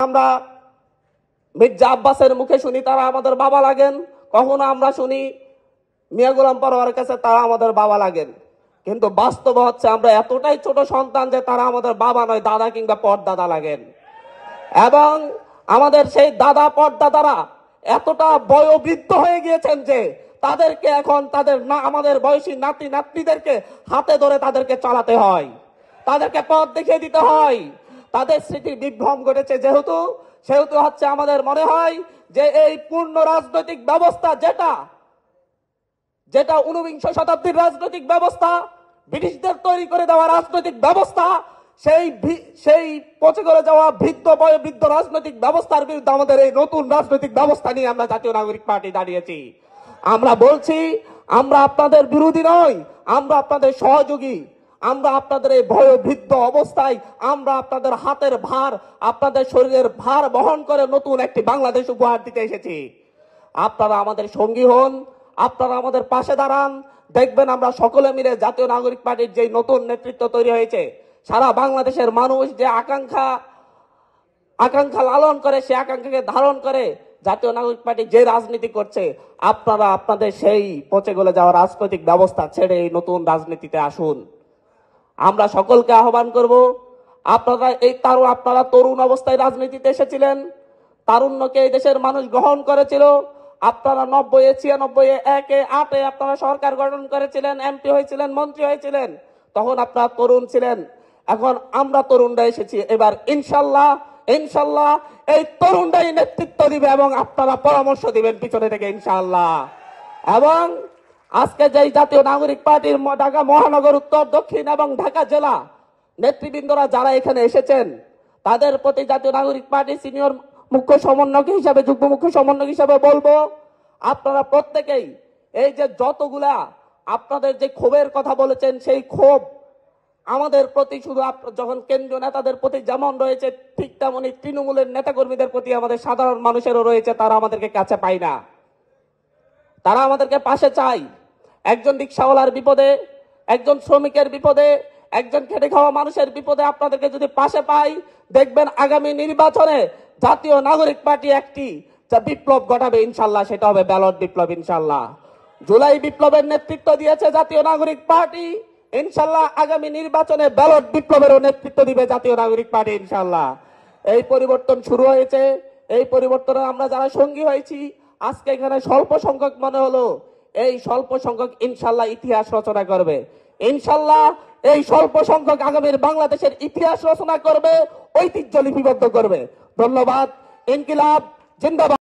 আমরা মির্জা আব্বাসের মুখে শুনি তারা আমাদের বাবা লাগেন, কখনো আমরা শুনি মিয়া গোলাম পরোয়ারের কাছে তারা আমাদের বাবা লাগেন। কিন্তু বাস্তব হচ্ছে আমরা এতটাই ছোট সন্তান যে তারা আমাদের বাবা নয়, দাদা কিংবা পরদাদা লাগেন। এবং আমাদের সেই দাদা পরদাদারা এতটা বয়োবৃদ্ধ হয়ে গিয়েছেন যে তাদেরকে এখন আমাদের বয়সী নাতি নাতনিদেরকে হাতে ধরে তাদেরকে চালাতে হয়, তাদেরকে পথ দেখিয়ে দিতে হয়। তাদের স্মৃতি বিভ্রম ঘটেছে সেহেতু হচ্ছে আমাদের মনে হয় যে এই পূর্ণ রাজনৈতিক ব্যবস্থা যেটা 19বিংশ শতাব্দীর রাজনৈতিক ব্যবস্থা, ব্রিটিশদের তৈরি করে দেওয়া রাজনৈতিক ব্যবস্থা, সেই পচে গলে যাওয়া বয়োবৃদ্ধ রাজনৈতিক ব্যবস্থার বিরুদ্ধে আমাদের এই নতুন রাজনৈতিক ব্যবস্থা নিয়ে আমরা জাতীয় নাগরিক পার্টি দাঁড়িয়েছি। আমরা বলছি আমরা আপনাদের বিরোধী নই, আমরা আপনাদের সহযোগী। আমরা আপনাদের এই বয়োবৃদ্ধ অবস্থায় আমরা আপনাদের হাতের ভার, আপনাদের শরীরের ভার বহন করে নতুন একটি বাংলাদেশ উপহার দিতে এসেছি। আপনারা আমাদের সঙ্গী হন, আপনারা আমাদের পাশে দাঁড়ান। দেখবেন আমরা সকলে মিলে জাতীয় নাগরিক পার্টির যে নতুন নেতৃত্ব তৈরি হয়েছে, সারা বাংলাদেশের মানুষ যে আকাঙ্ক্ষা লালন করে, সে আকাঙ্ক্ষাকে ধারণ করে জাতীয় নাগরিক পার্টি যে রাজনীতি করছে, আপনারা আপনাদের সেই পচে গলে যাওয়া রাজনৈতিক ব্যবস্থা ছেড়ে এই নতুন রাজনীতিতে আসুন। আমরা সকলকে আহ্বান করব, আপনারা তরুণ অবস্থায় রাজনীতিতে এসেছিলেন, তারুণ্যকে এই দেশের মানুষ গ্রহণ করেছিল। আপনারা 90-এ 96-এ 1-এ 8-এ আপনারা সরকার গঠন করেছিলেন, এমপি হয়েছিলেন, মন্ত্রী হয়েছিলেন, তখন আপনারা তরুণ ছিলেন। এখন আমরা তরুণরা এসেছি, এবার ইনশাল্লাহ এই তরুণরাই নেতৃত্ব দিবে এবং আপনারা পরামর্শ দিবেন পিছনে থেকে ইনশাল্লাহ। এবং আজকে যেই জাতীয় নাগরিক পার্টির ঢাকা মহানগর, উত্তর, দক্ষিণ এবং ঢাকা জেলা নেতৃবৃন্দরা যারা এখানে এসেছেন, তাদের প্রতি জাতীয় নাগরিক পার্টির সিনিয়র মুখ্য সমন্বয়ক হিসাবে, যুগ্ম মুখ্য সমন্বয়ক হিসাবে বলবো, আপনারা প্রত্যেকেই এই যে যতগুলা আপনাদের যে ক্ষোভের কথা বলেছেন, সেই ক্ষোভ আমাদের প্রতি শুধু যখন কেন্দ্রীয় নেতাদের প্রতি যেমন রয়েছে, ঠিক তেমনি তৃণমূলের নেতাকর্মীদের প্রতি আমাদের সাধারণ মানুষেরও রয়েছে। তারা আমাদেরকে কাছে পায় না, তারা আমাদেরকে পাশে চায়। একজন রিক্সাওয়ালার বিপদে, একজন শ্রমিকের বিপদে, একজন খেটে খাওয়া মানুষের বিপদে আপনাদেরকে যদি পাশে পাই, দেখবেন আগামী নির্বাচনে জাতীয় নাগরিক পার্টি একটি যা বিপ্লব ঘটাবে ইনশাল্লাহ, সেটা হবে ব্যালট বিপ্লব ইনশাল্লাহ। জুলাই বিপ্লবের নেতৃত্ব দিয়েছে জাতীয় নাগরিক পার্টি, ইনশাল্লাহ আগামী নির্বাচনে ব্যালট বিপ্লবেরও নেতৃত্ব দিবে জাতীয় নাগরিক পার্টি ইনশাল্লাহ। এই পরিবর্তন শুরু হয়েছে, এই পরিবর্তনে আমরা যারা সঙ্গী হয়েছি, আজকে এখানে স্বল্প সংখ্যক মনে হলো, এই স্বল্প সংখ্যক ইনশাল্লাহ ইতিহাস রচনা করবে। ইনশাল্লাহ এই স্বল্প সংখ্যক আগামীর বাংলাদেশের ইতিহাস রচনা করবে, ঐতিহ্য লিপিবদ্ধ করবে। ধন্যবাদ। ইনকিলাব জিন্দাবাদ।